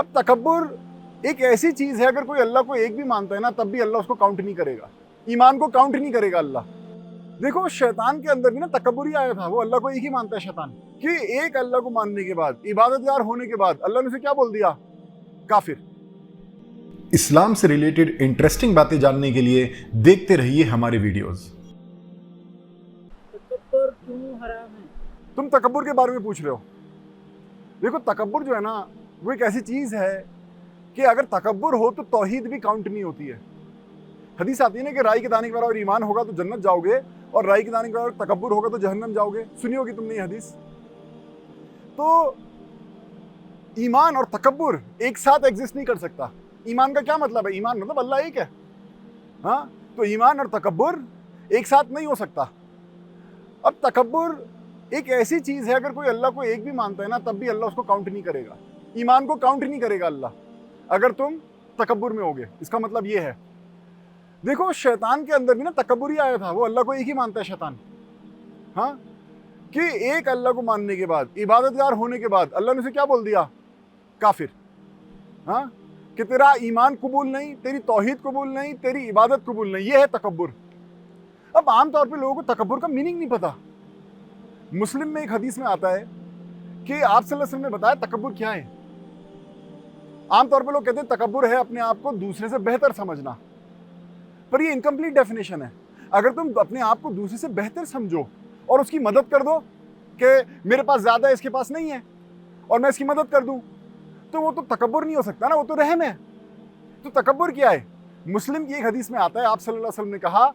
अब तकब्बुर एक ऐसी चीज है, अगर कोई अल्लाह को एक भी मानता है ना तब भी अल्लाह उसको काउंट नहीं करेगा, ईमान को काउंट नहीं करेगा अल्लाह। देखो शैतान के अंदर भी ना तकब्बुर ही आया था, वो अल्लाह को एक ही मानता है शैतान, कि एक अल्लाह को मानने के बाद, इबादतगार होने के बाद अल्लाह ने उसे क्या बोल दिया? काफिर। इस्लाम से रिलेटेड इंटरेस्टिंग बातें जानने के लिए देखते रहिए हमारे वीडियोस। तकब्बुर क्यों हराम है? तुम तकब्बुर के बारे में पूछ रहे हो। देखो तकब्बुर जो है ना वो एक ऐसी चीज है कि अगर तकब्बुर हो तो तौहीद भी काउंट नहीं होती है। हदीस आती है ना कि राई के दाने के बराबर ईमान होगा तो जन्नत जाओगे और राई के दाने के बराबर तकब्बुर होगा तो जहन्नम जाओगे। सुनी होगी तुमने ये हदीस। तो ईमान और तकब्बुर एक साथ एग्जिस्ट नहीं कर सकता। ईमान का क्या मतलब है? ईमान मतलब अल्लाह एक है, हाँ, तो ईमान और तकब्बुर एक साथ नहीं हो सकता। अब तकब्बुर एक ऐसी चीज है, अगर कोई अल्लाह को एक भी मानता है ना तब भी अल्लाह उसको काउंट नहीं करेगा, ईमान को काउंट नहीं करेगा अल्लाह, अगर तुम तकब्बुर में होगे। इसका मतलब ये है, देखो शैतान के अंदर भी ना तकब्बुर ही आया था, वो अल्लाह को एक ही मानता है शैतान, हाँ, कि एक अल्लाह को मानने के बाद, इबादतगार होने के बाद अल्लाह ने उसे क्या बोल दिया? काफिर। हाँ, कि तेरा ईमान कबूल नहीं, तेरी तौहीद कबूल नहीं, तेरी इबादत कबूल नहीं, ये है तकब्बुर। अब आमतौर पे लोगों को तकब्बुर का मीनिंग नहीं पता। मुस्लिम में एक हदीस में आता है कि आप सल्लल्लाहु अलैहि वसल्लम ने बताया तकब्बुर क्या है। आमतौर पे लोग कहते हैं तकब्बुर है अपने आप को दूसरे से बेहतर समझना, पर ये इनकम्प्लीट डेफिनेशन है। अगर तुम अपने आप को दूसरे से बेहतर समझो और उसकी मदद कर दो कि मेरे पास ज्यादा है इसके पास नहीं है और मैं इसकी मदद कर दूं, तो वो तो तकब्बुर नहीं हो सकता ना, वो तो रहम है। तो तकब्बुर क्या है? मुस्लिम की एक हदीस में आता है, आप सल्लल्लाहु अलैहि वसल्लम ने कहा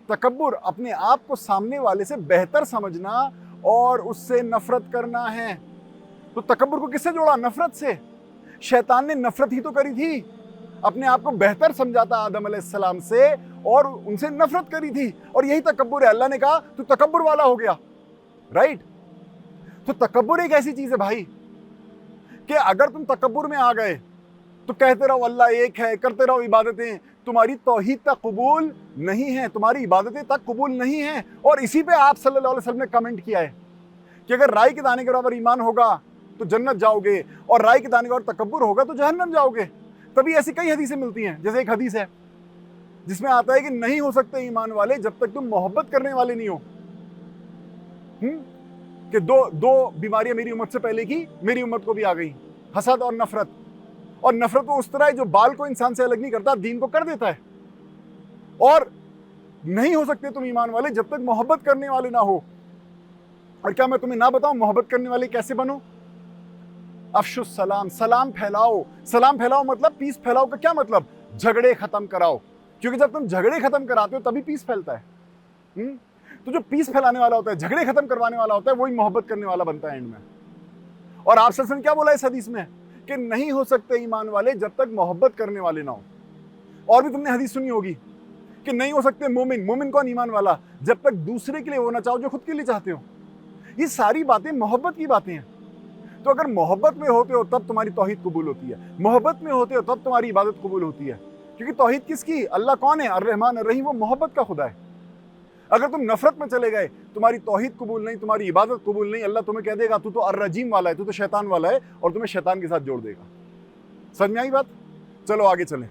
तकब्बुर अपने आप को सामने वाले से बेहतर समझना और उससे नफरत करना है। तो तकब्बुर को किससे जोड़ा? नफरत से। शैतान ने नफरत ही तो करी थी, अपने आप को बेहतर समझा था आदम अलैहिस्सलाम से और उनसे नफरत करी थी, और यही तकब्बुर है। अल्लाह ने कहा तू तकब्बुर वाला हो गया, राइट? तो तकब्बुर एक ऐसी चीज है भाई कि अगर तुम तकब्बुर में आ गए तो कहते रहो अल्लाह एक है, करते रहो इबादतें, तुम्हारी तौहीद तक कबूल नहीं है, तुम्हारी इबादतें तक कबूल नहीं है। और इसी पे आप सल्लल्लाहु अलैहि वसल्लम ने कमेंट किया है कि अगर राई के दाने के बराबर ईमान होगा तो जन्नत जाओगे और राई के दाने के बराबर तकब्बुर होगा तो जहन्नम जाओगे। तभी ऐसी कई हदीसें मिलती हैं। जैसे एक हदीस है जिसमें आता है कि नहीं हो सकते ईमान वाले जब तक तुम मोहब्बत करने वाले नहीं हो। कि दो बीमारियां मेरी उम्मत से पहले की मेरी उम्मत को भी आ गई, हसद और नफरत। और नफरत वो उस तरह है जो बाल को इंसान से अलग नहीं करता, दीन को कर देता है। और नहीं हो सकते तुम ईमान वाले जब तक मोहब्बत करने वाले ना हो। और क्या मैं तुम्हें ना बताऊं मोहब्बत करने वाले कैसे बनो? अफशुस सलाम, सलाम फैलाओ। सलाम फैलाओ मतलब पीस फैलाओ का क्या मतलब? झगड़े खत्म कराओ, क्योंकि जब तुम झगड़े खत्म कराते हो तभी पीस फैलता है। तो जो पीस फैलाने वाला होता है, झगड़े खत्म करवाने वाला होता है, वही मोहब्बत करने वाला बनता है एंड में। और आप सल्लल्लाहु अलैहि वसल्लम क्या बोला इस हदीस में कि नहीं हो सकते ईमान वाले जब तक मोहब्बत करने वाले ना हो। और भी तुमने हदीस सुनी होगी कि नहीं हो सकते मोमिन, मोमिन कौन? ईमान वाला, जब तक दूसरे के लिए होना चाहो जो खुद के लिए चाहते हो। ये सारी बातें मोहब्बत की बातें हैं। तो अगर मोहब्बत में होते हो तब तुम्हारी तौहीद कबूल होती है, मोहब्बत में होते हो तब तुम्हारी इबादत कबूल होती है। क्योंकि तौहीद किसकी? अल्लाह कौन है? अर्रहमान अर्रहीम, वो मोहब्बत का खुदा है। अगर तुम नफरत में चले गए, तुम्हारी तौहीद कबूल नहीं, तुम्हारी इबादत कबूल नहीं, अल्लाह तुम्हें कह देगा तू तो अर्रजीम वाला है, तू तो शैतान वाला है, और तुम्हें शैतान के साथ जोड़ देगा। समझ में आई बात? चलो आगे चलें।